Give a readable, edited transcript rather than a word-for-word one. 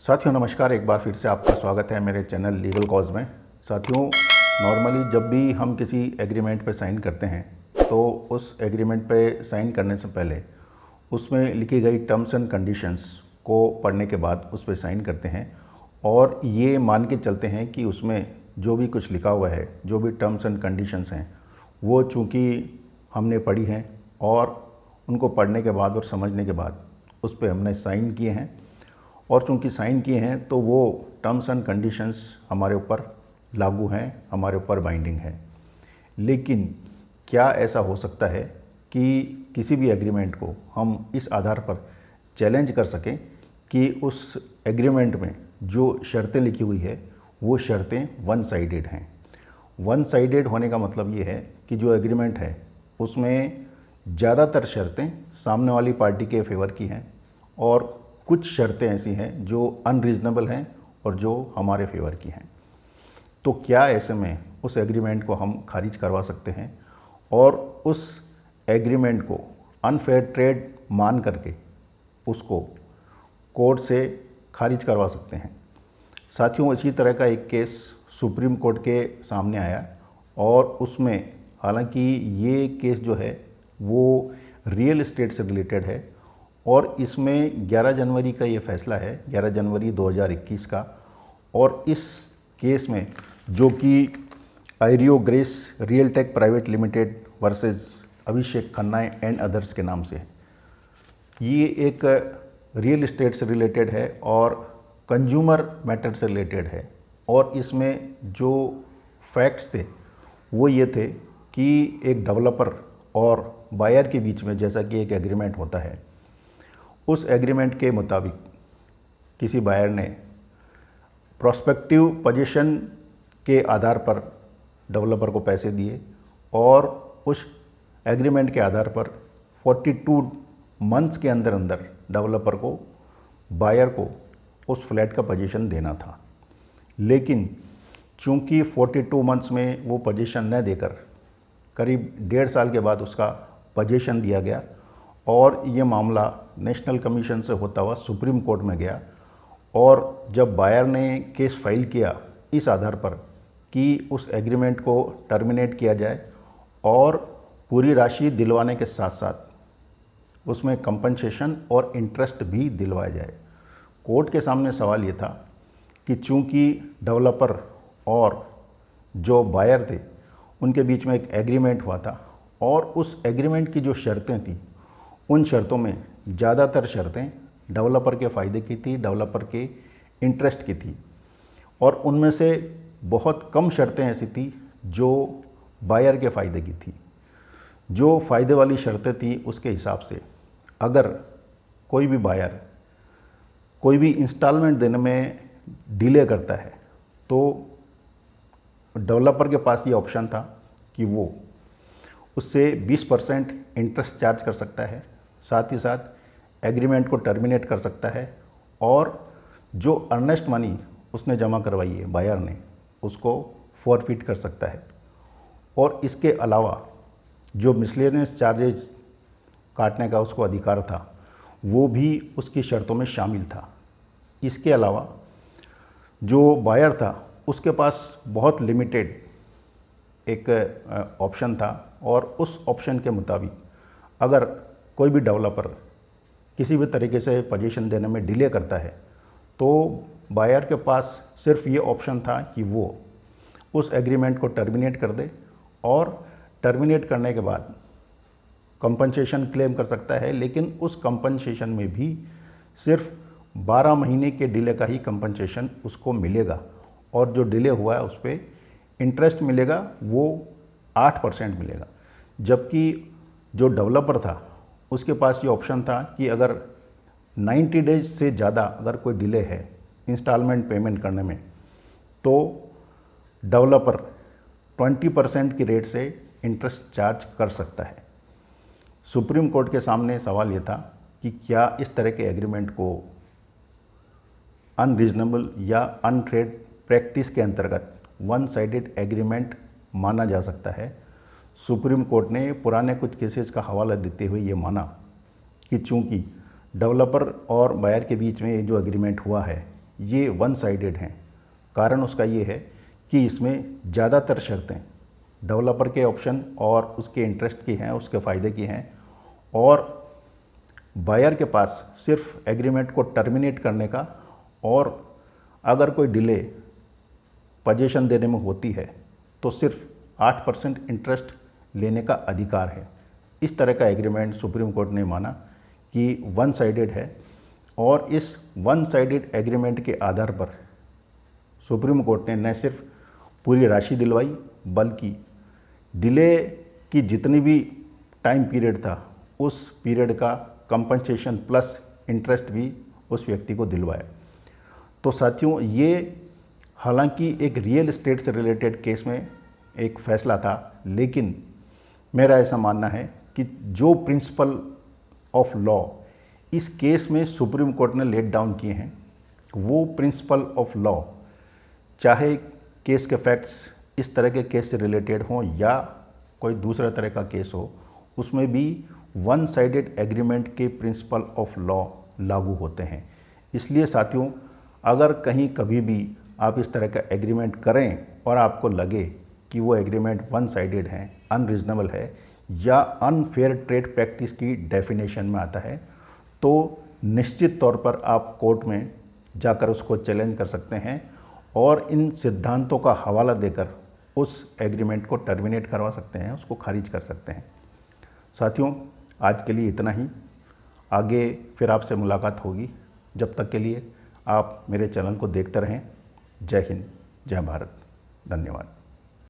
साथियों नमस्कार, एक बार फिर से आपका स्वागत है मेरे चैनल लीगल कॉज में। साथियों, नॉर्मली जब भी हम किसी एग्रीमेंट पे साइन करते हैं तो उस एग्रीमेंट पे साइन करने से पहले उसमें लिखी गई टर्म्स एंड कंडीशंस को पढ़ने के बाद उस पर साइन करते हैं और ये मान के चलते हैं कि उसमें जो भी कुछ लिखा हुआ है, जो भी टर्म्स एंड कंडीशंस हैं, वो चूँकि हमने पढ़ी हैं और उनको पढ़ने के बाद और समझने के बाद उस पर हमने साइन किए हैं और चूँकि साइन किए हैं तो वो टर्म्स एंड कंडीशंस हमारे ऊपर लागू हैं, हमारे ऊपर बाइंडिंग है। लेकिन क्या ऐसा हो सकता है कि किसी भी एग्रीमेंट को हम इस आधार पर चैलेंज कर सकें कि उस एग्रीमेंट में जो शर्तें लिखी हुई है वो शर्तें वन साइडेड हैं। वन साइडेड होने का मतलब ये है कि जो एग्रीमेंट है उसमें ज़्यादातर शर्तें सामने वाली पार्टी के फेवर की हैं और कुछ शर्तें ऐसी हैं जो अनरीजनेबल हैं और जो हमारे फेवर की हैं। तो क्या ऐसे में उस एग्रीमेंट को हम खारिज करवा सकते हैं और उस एग्रीमेंट को अनफेयर ट्रेड मान करके उसको कोर्ट से खारिज करवा सकते हैं। साथियों, इसी तरह का एक केस सुप्रीम कोर्ट के सामने आया और उसमें हालांकि ये केस जो है वो रियल एस्टेट से रिलेटेड है और इसमें 11 जनवरी का ये फैसला है, 11 जनवरी 2021 का। और इस केस में जो कि Ireo Grace Realtech private limited versus Abhishek Khanna and others के नाम से है। ये एक रियल एस्टेट से रिलेटेड है और कंज्यूमर मैटर से रिलेटेड है और इसमें जो फैक्ट्स थे वो ये थे कि एक डेवलपर और बायर के बीच में जैसा कि एक एग्रीमेंट होता है, उस एग्रीमेंट के मुताबिक किसी बायर ने प्रोस्पेक्टिव पोजीशन के आधार पर डेवलपर को पैसे दिए और उस एग्रीमेंट के आधार पर 42 मंथ्स के अंदर अंदर डेवलपर को, बायर को उस फ्लैट का पोजीशन देना था। लेकिन चूंकि 42 मंथ्स में वो पोजीशन न देकर करीब 1.5 साल के बाद उसका पोजीशन दिया गया और ये मामला नेशनल कमीशन से होता हुआ सुप्रीम कोर्ट में गया। और जब बायर ने केस फाइल किया इस आधार पर कि उस एग्रीमेंट को टर्मिनेट किया जाए और पूरी राशि दिलवाने के साथ साथ उसमें कंपनसेशन और इंटरेस्ट भी दिलवाया जाए, कोर्ट के सामने सवाल ये था कि चूंकि डेवलपर और जो बायर थे उनके बीच में एक एग्रीमेंट हुआ था और उस एग्रीमेंट की जो शर्तें थी उन शर्तों में ज़्यादातर शर्तें डेवलपर के फ़ायदे की थी, डेवलपर के इंटरेस्ट की थी और उनमें से बहुत कम शर्तें ऐसी थी जो बायर के फ़ायदे की थी। जो फ़ायदे वाली शर्तें थी उसके हिसाब से अगर कोई भी बायर कोई भी इंस्टॉलमेंट देने में डिले करता है तो डेवलपर के पास ये ऑप्शन था कि वो उससे 20% इंटरेस्ट चार्ज कर सकता है, साथ ही साथ एग्रीमेंट को टर्मिनेट कर सकता है और जो अर्नेस्ट मनी उसने जमा करवाई है बायर ने उसको फॉरफिट कर सकता है। और इसके अलावा जो मिसलेनियस चार्जेस काटने का उसको अधिकार था वो भी उसकी शर्तों में शामिल था। इसके अलावा जो बायर था उसके पास बहुत लिमिटेड एक ऑप्शन था और उस ऑप्शन के मुताबिक अगर कोई भी डेवलपर किसी भी तरीके से पोजीशन देने में डिले करता है तो बायर के पास सिर्फ ये ऑप्शन था कि वो उस एग्रीमेंट को टर्मिनेट कर दे और टर्मिनेट करने के बाद कंपनसेशन क्लेम कर सकता है। लेकिन उस कंपनसेशन में भी सिर्फ 12 महीने के डिले का ही कंपनसेशन उसको मिलेगा और जो डिले हुआ है उस पर इंटरेस्ट मिलेगा वो 8% मिलेगा। जबकि जो डेवलपर था उसके पास ये ऑप्शन था कि अगर 90 डेज से ज़्यादा अगर कोई डिले है इंस्टॉलमेंट पेमेंट करने में तो डेवलपर 20% की रेट से इंटरेस्ट चार्ज कर सकता है। सुप्रीम कोर्ट के सामने सवाल ये था कि क्या इस तरह के एग्रीमेंट को अनरीजनेबल या अनफेयर प्रैक्टिस के अंतर्गत वन साइडेड एग्रीमेंट माना जा सकता है। सुप्रीम कोर्ट ने पुराने कुछ केसेस का हवाला देते हुए ये माना कि चूंकि डेवलपर और बायर के बीच में ये जो एग्रीमेंट हुआ है ये वन साइडेड हैं। कारण उसका ये है कि इसमें ज़्यादातर शर्तें डेवलपर के ऑप्शन और उसके इंटरेस्ट की हैं, उसके फ़ायदे की हैं, और बायर के पास सिर्फ एग्रीमेंट को टर्मिनेट करने का और अगर कोई डिले पोजीशन देने में होती है तो सिर्फ 8% इंटरेस्ट लेने का अधिकार है। इस तरह का एग्रीमेंट सुप्रीम कोर्ट ने माना कि वन साइडेड है, और इस वन साइडेड एग्रीमेंट के आधार पर सुप्रीम कोर्ट ने न सिर्फ पूरी राशि दिलवाई बल्कि डिले की जितनी भी टाइम पीरियड था उस पीरियड का कंपनसेशन प्लस इंटरेस्ट भी उस व्यक्ति को दिलवाया। तो साथियों, ये हालांकि एक रियल एस्टेट से रिलेटेड केस में एक फैसला था, लेकिन मेरा ऐसा मानना है कि जो प्रिंसिपल ऑफ लॉ इस केस में सुप्रीम कोर्ट ने लेट डाउन किए हैं, वो प्रिंसिपल ऑफ लॉ चाहे केस के फैक्ट्स इस तरह के केस से रिलेटेड हों या कोई दूसरा तरह का केस हो, उसमें भी वन साइडेड एग्रीमेंट के प्रिंसिपल ऑफ लॉ लागू होते हैं। इसलिए साथियों, अगर कहीं कभी भी आप इस तरह का एग्रीमेंट करें और आपको लगे कि वो एग्रीमेंट वन साइडेड है, अनरीजनेबल है या अनफेयर ट्रेड प्रैक्टिस की डेफिनेशन में आता है, तो निश्चित तौर पर आप कोर्ट में जाकर उसको चैलेंज कर सकते हैं और इन सिद्धांतों का हवाला देकर उस एग्रीमेंट को टर्मिनेट करवा सकते हैं, उसको खारिज कर सकते हैं। साथियों, आज के लिए इतना ही। आगे फिर आपसे मुलाकात होगी। जब तक के लिए आप मेरे चैनल को देखते रहें। जय हिंद, जय भारत, धन्यवाद।